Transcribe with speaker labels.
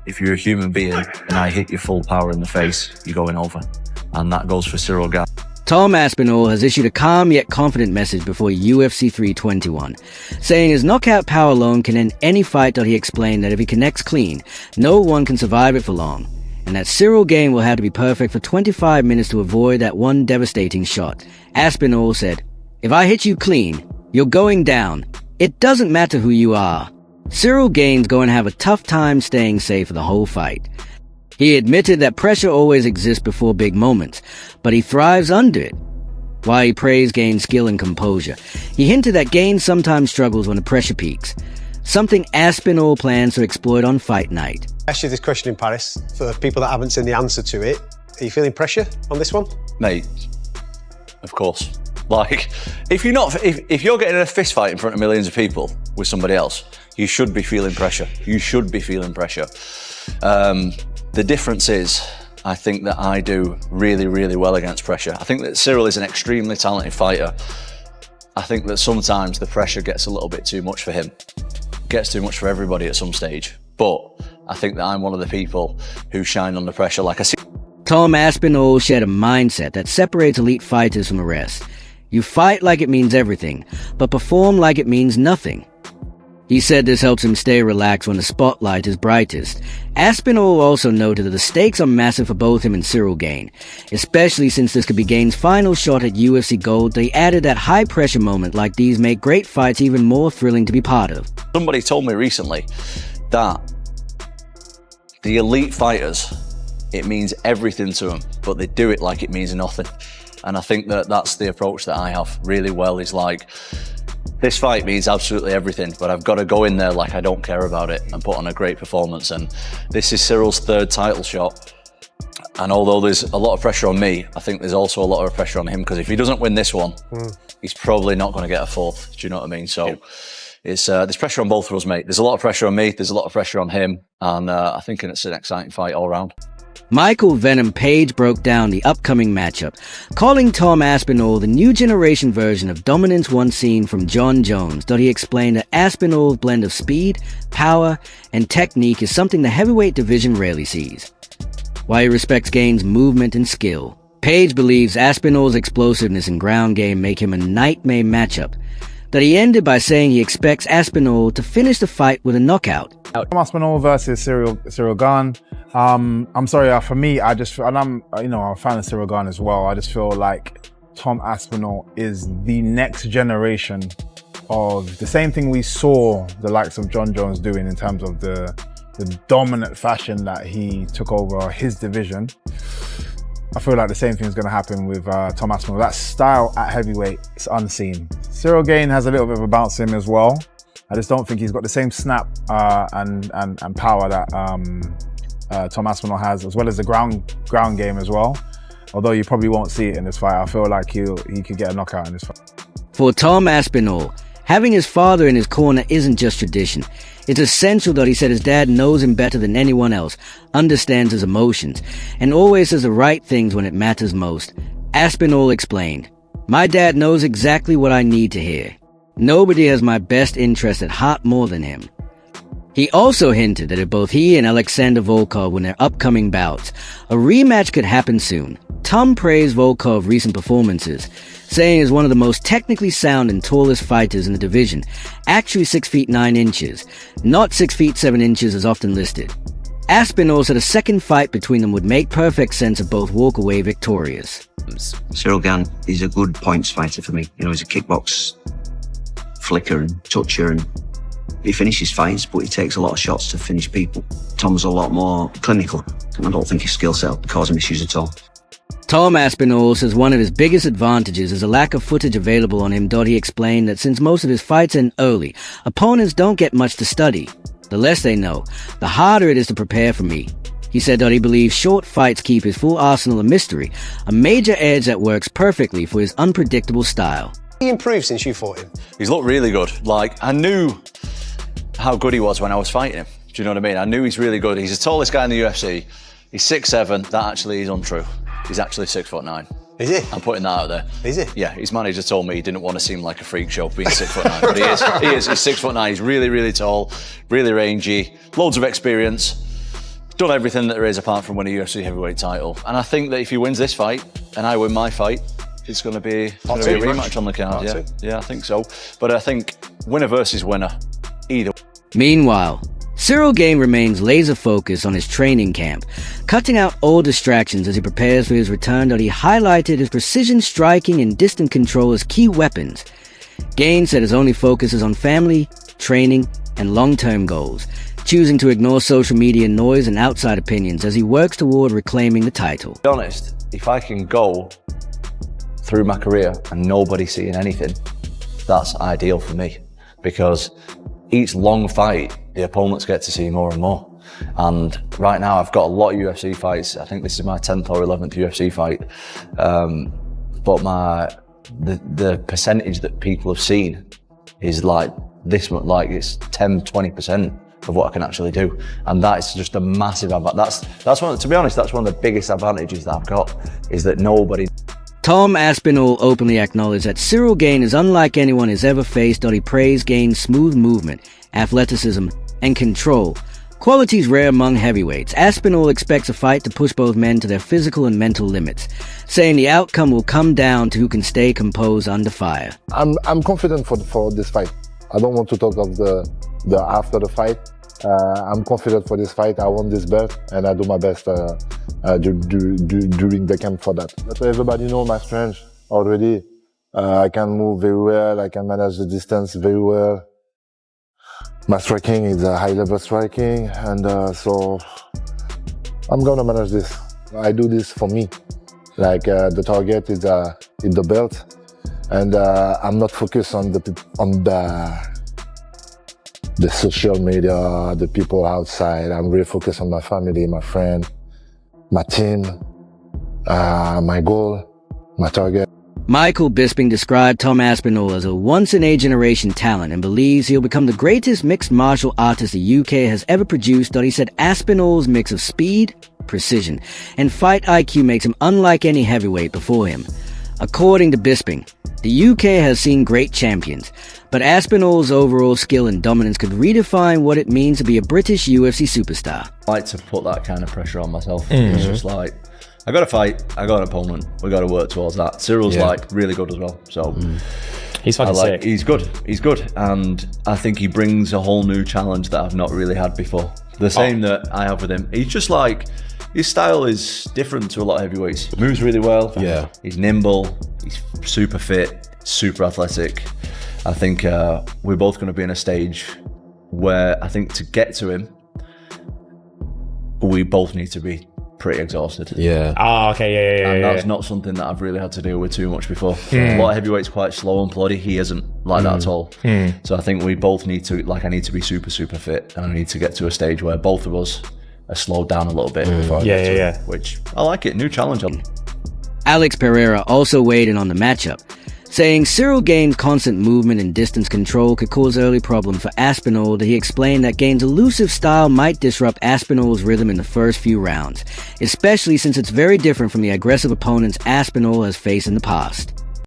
Speaker 1: if you're a human being and I hit you full power in the face, you're going over. And that goes for Ciryl Gane.
Speaker 2: TomAspinall has issued a calm yet confident message before UFC 321, saying his knockout power alone can end any fight. He explained that if he connects clean, no one can survive it for long, and that Ciryl Gane will have to be perfect for 25 minutes to avoid that one devastating shot. Aspinall said, "If I hit you clean, you're going down. It doesn't matter who you are." Ciryl Gane's going to have a tough time staying safe for the whole fight. He admitted that pressure always exists before big moments, but he thrives under it. While he praised Gane's skill and composure, he hinted that Gane sometimes struggles when the pressure peaks, something Aspinall plans to exploit on fight night.
Speaker 3: I asked you this question in Paris. For people that haven't seen the answer to it, are you feeling pressure on this one?
Speaker 1: Mate, of course. Like, if you're getting in a fist fight in front of millions of people with somebody else, you should be feeling pressure. You should be feeling pressure. The difference is, I think that I do really, really well against pressure. I think that Ciryl is an extremely talented fighter. I think that sometimes the pressure gets a little bit too much for him. Gets too much for everybody at some stage. But I think that I'm one of the people who shine under pressure like I see.
Speaker 2: TomAspinall shared a mindset that separates elite fighters from the rest. You fight like it means everything, but perform like it means nothing. He said this helps him stay relaxed when the spotlight is brightest. Aspinall also noted that the stakes are massive for both him and Ciryl Gane, especially since this could be Gane's final shot at UFC Gold. They added that high-pressure moment like these make great fights even more thrilling to be part of.
Speaker 1: Somebody told me recently that the elite fighters, it means everything to them, but they do it like it means nothing. And I think that that's the approach that I have really well, is like, this fight means absolutely everything, but I've got to go in there like I don't care about it and put on a great performance. And this is Cyryl's third title shot. And although there's a lot of pressure on me, I think there's also a lot of pressure on him, because if he doesn't win this one, he's probably not going to get a fourth. Do you know what I mean? So it's there's pressure on both of us, mate. There's a lot of pressure on me. There's a lot of pressure on him. And I think it's an exciting fight all round.
Speaker 2: Michael Venom Page broke down the upcoming matchup, calling TomAspinall the new generation version of dominance once seen from John Jones. He explained that Aspinall's blend of speed, power, and technique is something the heavyweight division rarely sees. While he respects Gane's movement and skill, Page believes Aspinall's explosiveness and ground game make him a nightmare matchup. That he ended by saying he expects Aspinall to finish the fight with a knockout.
Speaker 4: Aspinall versus Ciryl Gane. I'm sorry, for me, I'm a fan of Ciryl Gane as well. I just feel like TomAspinall is the next generation of the same thing we saw the likes of John Jones doing in terms of the dominant fashion that he took over his division. I feel like the same thing is going to happen with TomAspinall. That style at heavyweight is unseen. Ciryl Gane has a little bit of a bounce to him as well. I just don't think he's got the same snap and power that TomAspinall has, as well as the ground game as well. Although you probably won't see it in this fight, I feel like he could get a knockout in this fight.
Speaker 2: For TomAspinall, having his father in his corner isn't just tradition. It's essential that he said his dad knows him better than anyone else, understands his emotions, and always says the right things when it matters most. Aspinall explained, "My dad knows exactly what I need to hear. Nobody has my best interest at heart more than him." He also hinted that if both he and Alexander Volkov win their upcoming bouts, a rematch could happen soon. Tom praised Volkov's recent performances, saying he's one of the most technically sound and tallest fighters in the division, actually 6 feet 9 inches, not 6 feet 7 inches as often listed. Aspinall said a second fight between them would make perfect sense if both walk away victorious.
Speaker 5: Ciryl Gane is a good points fighter for me. You know, he's a kickbox flicker and toucher, and he finishes fights, but he takes a lot of shots to finish people. Tom's a lot more clinical, and I don't think his skill set will cause him issues at all.
Speaker 2: TomAspinall says one of his biggest advantages is a lack of footage available on him. He explained that since most of his fights end early, opponents don't get much to study. The less they know, the harder it is to prepare for me. He said that he believes short fights keep his full arsenal of mystery, a major edge that works perfectly for his unpredictable style.
Speaker 3: He improved since you fought him.
Speaker 1: He's looked really good. Like, I knew how good he was when I was fighting him. Do you know what I mean? I knew he's really good. He's the tallest guy in the UFC. He's 6'7". That actually is untrue. He's actually 6'9".
Speaker 3: Is he?
Speaker 1: I'm putting that out there.
Speaker 3: Is he?
Speaker 1: Yeah, his manager told me he didn't want to seem like a freak show being 6'9", but he is. He is. He's 6'9". He's really, really tall, really rangy, loads of experience. done everything that there is apart from win a UFC heavyweight title. And I think that if he wins this fight and I win my fight, it's going to be a rematch on the card. Yeah, I think so. But I think winner versus winner, either.
Speaker 2: Meanwhile, Ciryl Gane remains laser-focused on his training camp, cutting out all distractions as he prepares for his return. That he highlighted his precision striking and distant control as key weapons. Gane said his only focus is on family, training, and long-term goals, choosing to ignore social media noise and outside opinions as he works toward reclaiming the title.
Speaker 1: To be honest, if I can go through my career and nobody seeing anything, that's ideal for me, because each long fight, the opponents get to see more and more. And right now I've got a lot of UFC fights. I think this is my 10th or 11th UFC fight. But the percentage that people have seen is like this much, like it's 10-20% of what I can actually do. And that is just a massive advantage. That's one, to be honest, that's one of the biggest advantages that I've got, is that nobody.
Speaker 2: TomAspinall openly acknowledged that Ciryl Gane is unlike anyone he's ever faced. He praised Gane's smooth movement, athleticism, and control, qualities rare among heavyweights. Aspinall expects a fight to push both men to their physical and mental limits, saying the outcome will come down to who can stay composed under fire.
Speaker 6: I'm confident for this fight. I don't want to talk of the after the fight. I'm confident for this fight. I won this belt, and I do my best during the camp for that. But everybody knows my strength already. I can move very well. I can manage the distance very well. My striking is a high-level striking, and so I'm gonna manage this. I do this for me. Like the target is the belt, and I'm not focused on the social media, the people outside. I'm really focused on my family, my friend, my team, my goal, my target.
Speaker 2: Michael Bisping described TomAspinall as a once-in-a-generation talent and believes he'll become the greatest mixed martial artist the UK has ever produced. He said Aspinall's mix of speed, precision, and fight IQ makes him unlike any heavyweight before him. According to Bisping, the UK has seen great champions, but Aspinall's overall skill and dominance could redefine what it means to be a British UFC superstar.
Speaker 1: I like to put that kind of pressure on myself. It's just like, I got to fight, I got an opponent, we got to work towards that. Cyryl's like really good as well, so
Speaker 7: he's fucking sick.
Speaker 1: He's good, and I think he brings a whole new challenge that I've not really had before. The same that I have with him. He's just like, his style is different to a lot of heavyweights. He moves really well. Yeah. He's nimble. He's super fit, super athletic. I think we're both going to be in a stage where I think to get to him, we both need to be pretty exhausted.
Speaker 7: Yeah. Oh, okay. Yeah.
Speaker 1: And that's not something that I've really had to deal with too much before. A lot of heavyweights quite slow and ploddy. He isn't like that at all. So I think we both need to, like, I need to be super, super fit, and I need to get to a stage where both of us are slowed down a little bit before I get to it, which I like it. New challenge.
Speaker 2: Alex Pereira also weighed in on the matchup, saying Ciryl Gane's constant movement and distance control could cause early problems for Aspinall. He explained that Gane's elusive style might disrupt Aspinall's rhythm in the first few rounds, especially since it's very different from the aggressive opponents Aspinall has faced in the past.